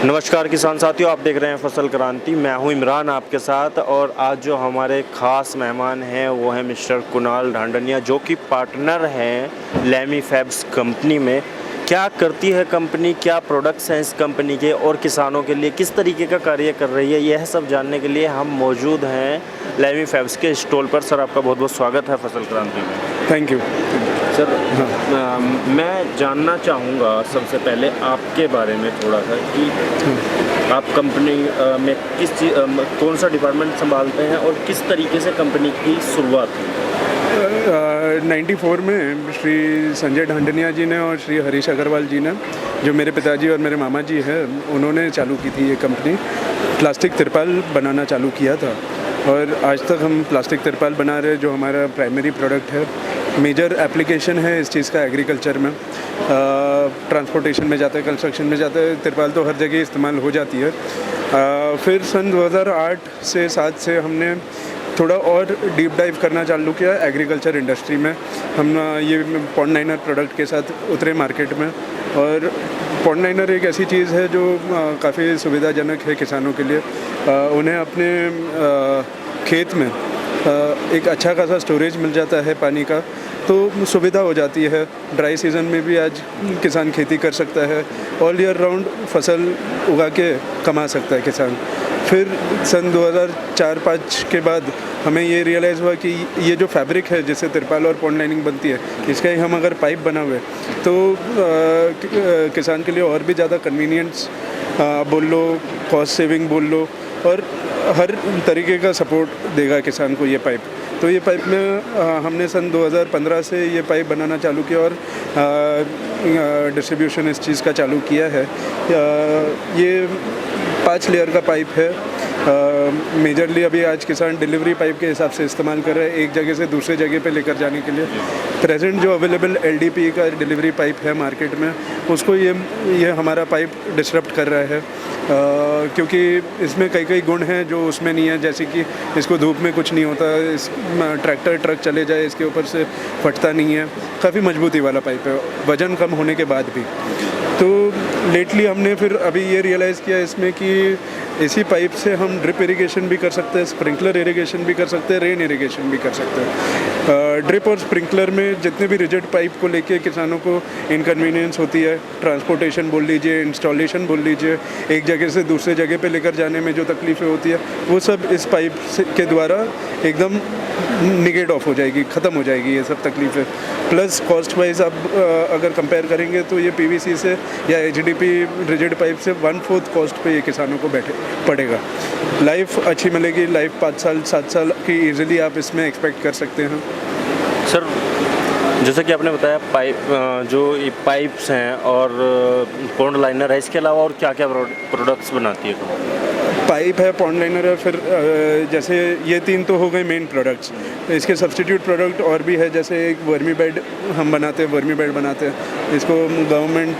नमस्कार किसान साथियों, आप देख रहे हैं फसल क्रांति। मैं हूं इमरान आपके साथ और आज जो हमारे ख़ास मेहमान हैं वो है मिस्टर कुणाल ढांडनिया, जो कि पार्टनर हैं लेमी फैब्स कंपनी में। क्या करती है कंपनी, क्या प्रोडक्ट्स हैं इस कंपनी के और किसानों के लिए किस तरीके का कार्य कर रही है, यह सब जानने के लिए हम मौजूद हैं लेमी फैब्स के स्टॉल पर। सर, आपका बहुत बहुत स्वागत है फसल क्रांति में। Thank you sir. मैं जानना चाहूँगा सबसे पहले आपके बारे में थोड़ा सा कि आप कंपनी में कौन सा डिपार्टमेंट संभालते हैं और किस तरीके से कंपनी की शुरुआत हुई। 94 में श्री संजय ढांडनिया जी ने और श्री हरीश अग्रवाल जी ने, जो मेरे पिताजी और मेरे मामा जी हैं, उन्होंने चालू की थी ये कंपनी। प्लास्टिक तिरपाल बनाना चालू किया था और आज तक हम प्लास्टिक तिरपाल बना रहे हैं, जो हमारा प्राइमरी प्रोडक्ट है। मेजर एप्लीकेशन है इस चीज़ का एग्रीकल्चर में, ट्रांसपोर्टेशन में जाता है, कंस्ट्रक्शन में जाता है। तिरपाल तो हर जगह इस्तेमाल हो जाती है। फिर सन 2008 से 7 से हमने थोड़ा और डीप डाइव करना चालू किया एग्रीकल्चर इंडस्ट्री में। हम ये पॉन्ड लाइनर प्रोडक्ट के साथ उतरे मार्केट में। और पॉन्ड लाइनर एक ऐसी चीज़ है जो काफ़ी सुविधाजनक है किसानों के लिए। उन्हें अपने खेत में एक अच्छा खासा स्टोरेज मिल जाता है पानी का, तो सुविधा हो जाती है। ड्राई सीज़न में भी आज किसान खेती कर सकता है, ऑल ईयर राउंड फसल उगा के कमा सकता है किसान। फिर सन 2004-05 के बाद हमें ये रियलाइज़ हुआ कि ये जो फैब्रिक है जिससे तिरपाल और पॉन्ड लाइनिंग बनती है, इसका ही हम अगर पाइप बनावे तो किसान के लिए और भी ज़्यादा कन्वीनियंस बोल लो, कॉस्ट सेविंग बोल लो, और हर तरीके का सपोर्ट देगा किसान को ये पाइप। तो ये पाइप में हमने सन 2015 से ये पाइप बनाना चालू किया और डिस्ट्रीब्यूशन इस चीज़ का चालू किया है। ये 5 लेयर का पाइप है। मेजरली अभी आज किसान डिलीवरी पाइप के हिसाब से इस्तेमाल कर रहे हैं, एक जगह से दूसरे जगह पे लेकर जाने के लिए। प्रेजेंट जो अवेलेबल LDP का डिलीवरी पाइप है मार्केट में, उसको ये हमारा पाइप डिसरप्ट कर रहा है, क्योंकि इसमें कई गुण हैं जो उसमें नहीं है। जैसे कि इसको धूप में कुछ नहीं होता, इस ट्रैक्टर ट्रक चले जाए इसके ऊपर से फटता नहीं है, काफ़ी मजबूती वाला पाइप है, वज़न कम होने के बाद भी। तो लेटली हमने फिर अभी ये रियलाइज़ किया इसमें कि इसी पाइप से हम ड्रिप इरिगेशन भी कर सकते हैं, स्प्रिंकलर इरिगेशन भी कर सकते हैं, रेन इरिगेशन भी कर सकते हैं। ड्रिप और स्प्रिंकलर में जितने भी रिजिड पाइप को लेके किसानों को इनकन्वीनियंस होती है, ट्रांसपोर्टेशन बोल लीजिए, इंस्टॉलेशन बोल लीजिए, एक जगह से दूसरे जगह पे लेकर जाने में जो तकलीफ़ें होती है, वो सब इस पाइप के द्वारा एकदम निगेट ऑफ हो जाएगी, ख़त्म हो जाएगी ये सब तकलीफ़ें। प्लस कॉस्ट वाइज आप अगर कंपेयर करेंगे तो ये PVC से या HDP रिजिड पाइप से 1/4 कॉस्ट पे ये किसानों को पड़ेगा। लाइफ अच्छी मिलेगी, लाइफ 5 साल 7 साल की ईजिली आप इसमें एक्सपेक्ट कर सकते हैं। सर, जैसे कि आपने बताया जो ये पाइप्स हैं और पॉन्ड लाइनर है, इसके अलावा और क्या क्या प्रोडक्ट्स बनाती है कंपनी? पाइप है, पॉन्ड लाइनर है, फिर जैसे ये 3 तो हो गए मेन प्रोडक्ट्स। इसके सब्स्टिट्यूट प्रोडक्ट और भी है, जैसे एक वर्मी बेड हम बनाते हैं, वर्मी बेड बनाते हैं। इसको गवर्नमेंट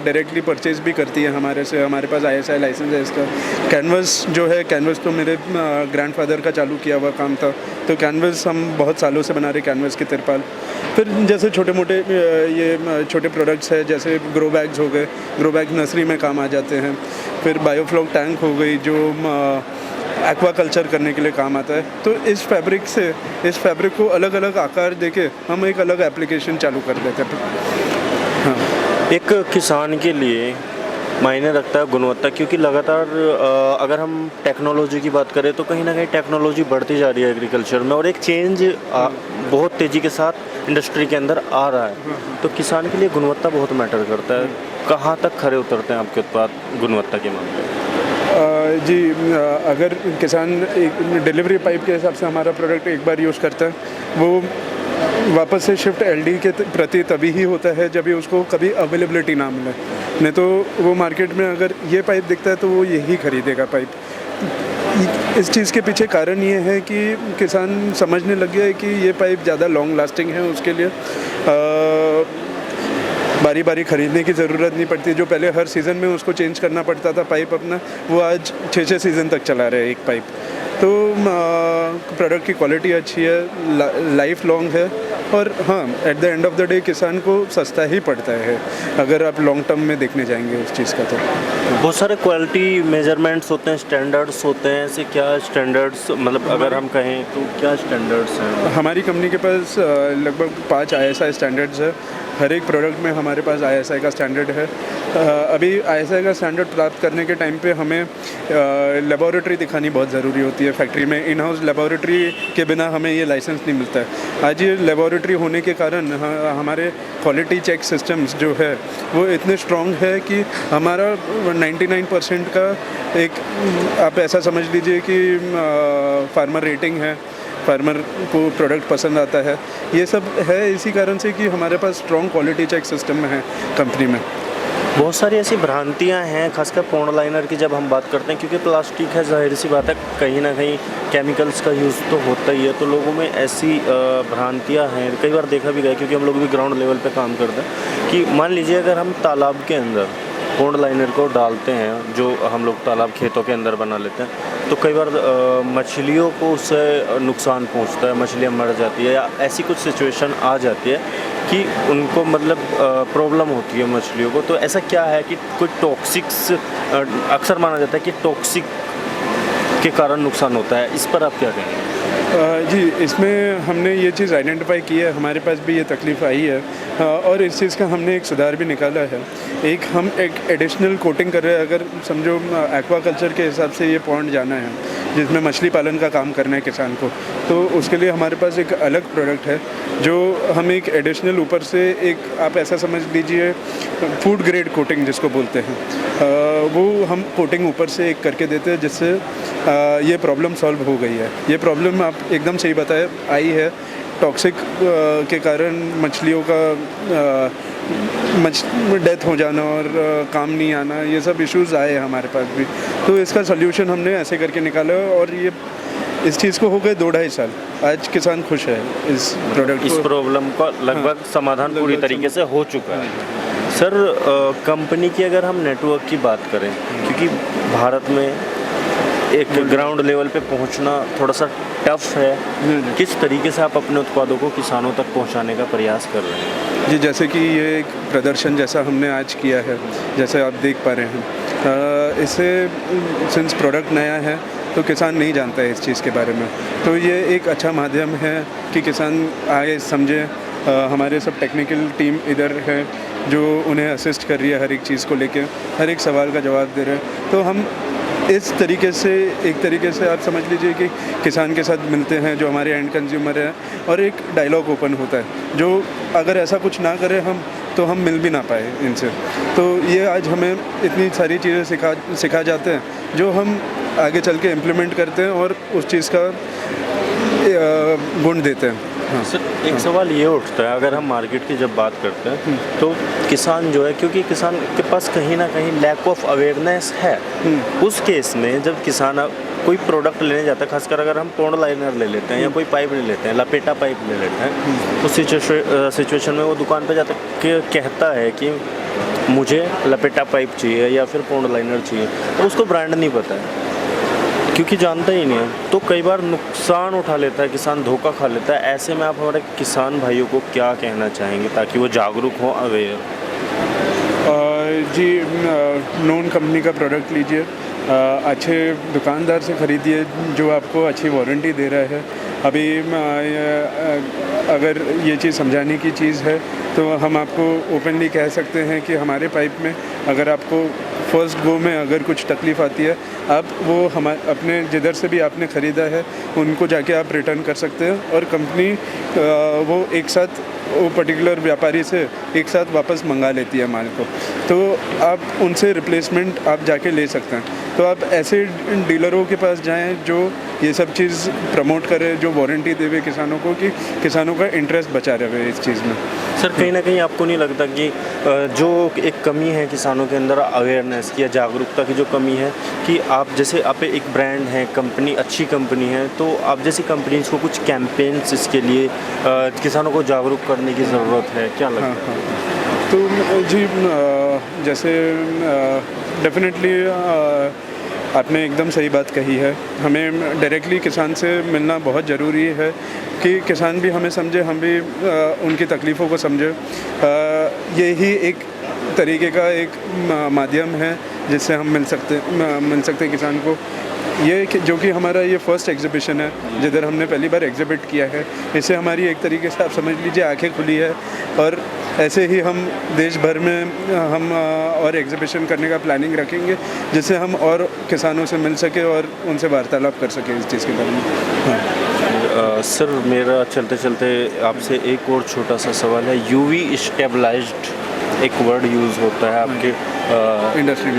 डायरेक्टली परचेज भी करती है हमारे से, हमारे पास ISI लाइसेंस है इसका। कैनवस जो है, कैनवस तो मेरे ग्रैंडफादर का चालू किया हुआ काम था, तो कैनवस हम बहुत सालों से बना रहे, कैनवस की तिरपाल। फिर जैसे छोटे मोटे ये छोटे प्रोडक्ट्स है, जैसे ग्रो बैग्स हो गए, ग्रो बैग नर्सरी में काम आ जाते हैं। फिर बायोफ्लॉक टैंक हो गई जो एक्वा कल्चर करने के लिए काम आता है। तो इस फैब्रिक को अलग अलग आकार देके हम एक अलग एप्लीकेशन चालू कर देते हैं। हाँ, एक किसान के लिए मायने रखता है गुणवत्ता, क्योंकि लगातार अगर हम टेक्नोलॉजी की बात करें तो कहीं ना कहीं टेक्नोलॉजी बढ़ती जा रही है एग्रीकल्चर में, और एक चेंज बहुत तेज़ी के साथ इंडस्ट्री के अंदर आ रहा है। तो किसान के लिए गुणवत्ता बहुत मैटर करता है। कहाँ तक खरे उतरते हैं आपके उत्पाद गुणवत्ता के मामले में? जी, अगर किसान एक डिलीवरी पाइप के हिसाब से हमारा प्रोडक्ट एक बार यूज़ करता है, वो वापस से शिफ्ट LD के प्रति तभी ही होता है जब भी उसको कभी अवेलेबिलिटी ना मिले। नहीं तो वो मार्केट में अगर ये पाइप दिखता है तो वो यही खरीदेगा पाइप। इस चीज़ के पीछे कारण ये है कि किसान समझने लग गया है कि ये पाइप ज़्यादा लॉन्ग लास्टिंग है, उसके लिए बारी बारी ख़रीदने की ज़रूरत नहीं पड़ती। जो पहले हर सीज़न में उसको चेंज करना पड़ता था पाइप अपना, वो आज 6-6 सीज़न तक चला रहे एक पाइप। तो प्रोडक्ट की क्वालिटी अच्छी है, लाइफ लॉन्ग है, और हाँ at the end of the day किसान को सस्ता ही पड़ता है अगर आप लॉन्ग टर्म में देखने जाएंगे उस चीज़ का। तो बहुत सारे क्वालिटी मेजरमेंट्स होते हैं, स्टैंडर्ड्स होते हैं, ऐसे क्या स्टैंडर्ड्स, मतलब अगर हम कहें तो क्या स्टैंडर्ड्स हैं? हमारी कंपनी के पास लगभग 5 ISI स्टैंडर्ड्स है। हर एक प्रोडक्ट में हमारे पास ISI का स्टैंडर्ड है। अभी ISI का स्टैंडर्ड प्राप्त करने के टाइम पे हमें लेबोरेटरी दिखानी बहुत ज़रूरी होती है फैक्ट्री में। इन हाउस लेबोरेटरी के बिना हमें ये लाइसेंस नहीं मिलता है। आज ये लेबोरेटरी होने के कारण हमारे क्वालिटी चेक सिस्टम्स जो है वो इतने स्ट्रॉन्ग है कि हमारा 99% का एक, आप ऐसा समझ लीजिए कि फार्मर रेटिंग है, फार्मर को प्रोडक्ट पसंद आता है। ये सब है इसी कारण से कि हमारे पास स्ट्रॉन्ग क्वालिटी चेक सिस्टम है कंपनी में। बहुत सारी ऐसी भ्रांतियां हैं, खासकर पॉन्ड लाइनर की जब हम बात करते हैं, क्योंकि प्लास्टिक है, जाहिर सी बात है कहीं ना कहीं केमिकल्स का यूज़ तो होता ही है, तो लोगों में ऐसी भ्रांतियां हैं। कई बार देखा भी गया, क्योंकि हम लोग भी ग्राउंड लेवल पे काम करते हैं, कि मान लीजिए अगर हम तालाब के अंदर पॉन्ड लाइनर को डालते हैं, जो हम लोग तालाब खेतों के अंदर बना लेते हैं, तो कई बार मछलियों को उससे नुकसान पहुंचता है, मछलियां मर जाती है, या ऐसी कुछ सिचुएशन आ जाती है कि उनको मतलब प्रॉब्लम होती है मछलियों को। तो ऐसा क्या है कि कोई टॉक्सिक्स, अक्सर माना जाता है कि टॉक्सिक के कारण नुकसान होता है, इस पर आप क्या कहेंगे? जी, इसमें हमने ये चीज़ आइडेंटिफाई की है, हमारे पास भी ये तकलीफ़ आई है, और इस चीज़ का हमने एक सुधार भी निकाला है। हम एक एडिशनल कोटिंग कर रहे हैं। अगर समझो एक्वाकल्चर के हिसाब से ये पॉन्ड जाना है जिसमें मछली पालन का काम करना है किसान को, तो उसके लिए हमारे पास एक अलग प्रोडक्ट है जो हम एक एडिशनल ऊपर से एक, आप ऐसा समझ लीजिए फूड ग्रेड कोटिंग जिसको बोलते हैं, वो हम कोटिंग ऊपर से एक करके देते हैं, जिससे ये प्रॉब्लम सॉल्व हो गई है। ये प्रॉब्लम आप एकदम सही बताया आई है, टॉक्सिक के कारण मछलियों का डेथ हो जाना और काम नहीं आना, ये सब इश्यूज़ आए हैं हमारे पास भी। तो इसका सल्यूशन हमने ऐसे करके निकाला है, और ये इस चीज़ को हो गए 2-2.5 साल। आज किसान खुश है इस प्रोडक्ट, इस प्रॉब्लम का लगभग समाधान पूरी तरीके से हो चुका है। सर, कंपनी की अगर हम नेटवर्क की बात करें, क्योंकि भारत में एक ग्राउंड लेवल पे पहुंचना थोड़ा सा टफ है, किस तरीके से आप अपने उत्पादों को किसानों तक पहुंचाने का प्रयास कर रहे हैं? जी, जैसे कि ये एक प्रदर्शन जैसा हमने आज किया है, जैसे आप देख पा रहे हैं, इससे सिंस प्रोडक्ट नया है तो किसान नहीं जानता है इस चीज़ के बारे में, तो ये एक अच्छा माध्यम है कि किसान आए, समझे। हमारे सब टेक्निकल टीम इधर है जो उन्हें असिस्ट कर रही है हर एक चीज़ को लेके, हर एक सवाल का जवाब दे रहे हैं। तो हम इस तरीके से, एक तरीके से आप समझ लीजिए कि किसान के साथ मिलते हैं जो हमारे एंड कंज्यूमर हैं, और एक डायलॉग ओपन होता है, जो अगर ऐसा कुछ ना करें हम तो हम मिल भी ना पाए इनसे। तो ये आज हमें इतनी सारी चीज़ें सिखा जाते हैं जो हम आगे चल के इम्प्लीमेंट करते हैं और उस चीज़ का गुण देते हैं। हाँ सर, एक सवाल ये उठता है, अगर हम मार्केट की जब बात करते हैं तो किसान जो है, क्योंकि किसान के पास कहीं ना कहीं लैक ऑफ अवेयरनेस है, उस केस में जब किसान कोई प्रोडक्ट लेने जाता है, खासकर अगर हम पॉन्ड लाइनर ले लेते हैं या कोई पाइप ले लेते हैं, लपेटा पाइप ले लेते हैं, उस सिचुएशन में वो दुकान पर जाकर कहता है कि मुझे लपेटा पाइप चाहिए या फिर पॉन्ड लाइनर चाहिए, तो उसको ब्रांड नहीं पता है क्योंकि जानता ही नहीं है, तो कई बार नुकसान उठा लेता है किसान, धोखा खा लेता है। ऐसे में आप हमारे किसान भाइयों को क्या कहना चाहेंगे ताकि वो जागरूक हो, अवेयर? जी, नोन कंपनी का प्रोडक्ट लीजिए, अच्छे दुकानदार से ख़रीदिए जो आपको अच्छी वारंटी दे रहा है। अभी अगर ये चीज़ समझाने की चीज़ है तो हम आपको ओपनली कह सकते हैं कि हमारे पाइप में अगर आपको फर्स्ट गो में अगर कुछ तकलीफ़ आती है, आप वो अपने जिधर से भी आपने ख़रीदा है उनको जाके आप रिटर्न कर सकते हैं, और कंपनी वो एक साथ वो पर्टिकुलर व्यापारी से एक साथ वापस मंगा लेती है माल को, तो आप उनसे रिप्लेसमेंट आप जाके ले सकते हैं। तो आप ऐसे डीलरों के पास जाएं जो ये सब चीज़ प्रमोट करे, जो वारंटी देवे किसानों को, कि किसानों का इंटरेस्ट बचा रहे इस चीज़ में। सर, कहीं ना कहीं आपको नहीं लगता कि जो एक कमी है किसानों के अंदर अवेयरनेस की या जागरूकता की जो कमी है, कि आप जैसे आप एक ब्रांड है, कंपनी अच्छी कंपनी है, तो आप जैसी कंपनीज को कुछ कैंपेन्स इसके लिए किसानों को जागरूक करने की ज़रूरत है, क्या लगता है? हाँ। तो जी, जैसे डेफिनेटली आपने एकदम सही बात कही है। हमें डायरेक्टली किसान से मिलना बहुत ज़रूरी है कि किसान भी हमें समझे, हम भी उनकी तकलीफ़ों को समझे। यही एक तरीके का एक माध्यम है जिससे हम मिल सकते हैं किसान को। ये जो कि हमारा ये फर्स्ट एग्जीबिशन है जिधर हमने पहली बार एग्जिबिट किया है, इससे हमारी एक तरीके से आप समझ लीजिए आंखें खुली है। और ऐसे ही हम देश भर में हम और एग्जीबिशन करने का प्लानिंग रखेंगे जिससे हम और किसानों से मिल सके और उनसे वार्तालाप कर सकें इस चीज़ के बारे में। हाँ। सर मेरा चलते चलते आपसे एक और छोटा सा सवाल है। यूवी स्टेबलाइज्ड एक वर्ड यूज़ होता है आपके इंडस्ट्री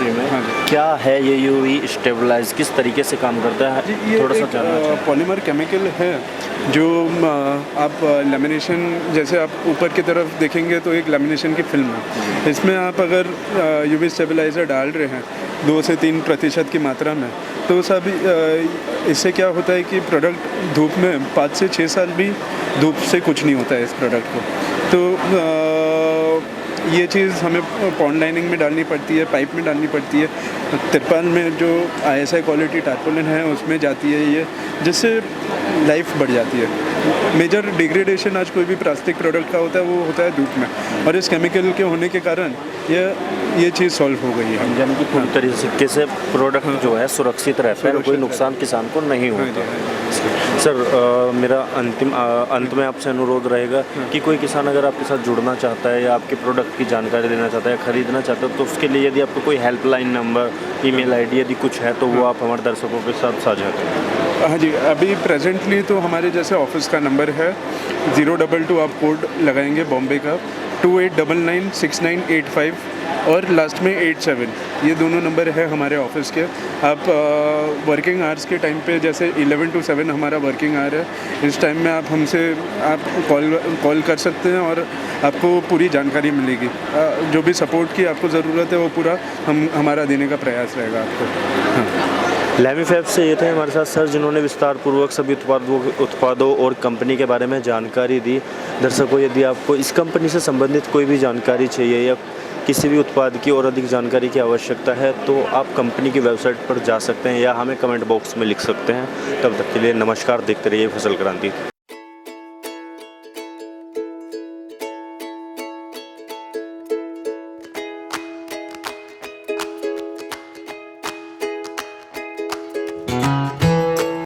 में। हाँ जी। क्या है ये यूवी स्टेबलाइज, किस तरीके से काम करता है, थोड़ा सा जानना। पॉलीमर केमिकल है जो आप लेमिनेशन, जैसे आप ऊपर की तरफ देखेंगे तो एक लेमिनेशन की फिल्म है। इसमें आप अगर यूवी स्टेबलाइज़र डाल रहे हैं 2 से 3% की मात्रा में, तो सब इससे क्या होता है कि प्रोडक्ट धूप में 5 से 6 साल भी धूप से कुछ नहीं होता है इस प्रोडक्ट को। तो ये चीज़ हमें पॉन्ड लाइनिंग में डालनी पड़ती है, पाइप में डालनी पड़ती है, तिरपाल में जो ISI क्वालिटी टारपोलिन है उसमें जाती है ये, जिससे लाइफ बढ़ जाती है। मेजर डिग्रेडेशन आज कोई भी प्लास्टिक प्रोडक्ट का होता है वो होता है धूप में, और इस केमिकल के होने के कारण ये चीज़ सॉल्व हो गई है। यानी कि पूरी तरीके से प्रोडक्ट जो है सुरक्षित रहता है, कोई नुकसान किसान को नहीं होता। सर मेरा अंत में आपसे अनुरोध रहेगा कि कोई किसान अगर आपके साथ जुड़ना चाहता है या आपके प्रोडक्ट की जानकारी लेना चाहता है या ख़रीदना चाहता है, तो उसके लिए यदि आपको कोई हेल्पलाइन नंबर, ईमेल आईडी यदि कुछ है तो वो आप हमारे दर्शकों के साथ साझा करें। हाँ जी, अभी प्रेजेंटली तो हमारे जैसे ऑफिस का नंबर है 022, आप कोड लगाएंगे बॉम्बे का 28996985 और लास्ट में 87, ये दोनों नंबर है हमारे ऑफिस के। आप वर्किंग आवर्स के टाइम पे जैसे 11 to 7 हमारा वर्किंग आवर है, इस टाइम में आप हमसे कॉल कर सकते हैं और आपको पूरी जानकारी मिलेगी। जो भी सपोर्ट की आपको ज़रूरत है वो पूरा हमारा देने का प्रयास रहेगा आपको। हाँ। लैमी फैब्स से ये थे हमारे साथ सर, जिन्होंने विस्तार पूर्वक सभी उत्पादों और कंपनी के बारे में जानकारी दी। दर्शकों, यदि आपको इस कंपनी से संबंधित कोई भी जानकारी चाहिए या किसी भी उत्पाद की और अधिक जानकारी की आवश्यकता है तो आप कंपनी की वेबसाइट पर जा सकते हैं या हमें कमेंट बॉक्स में लिख सकते हैं। तब तक के लिए नमस्कार, देखते रहिए फसल क्रांति।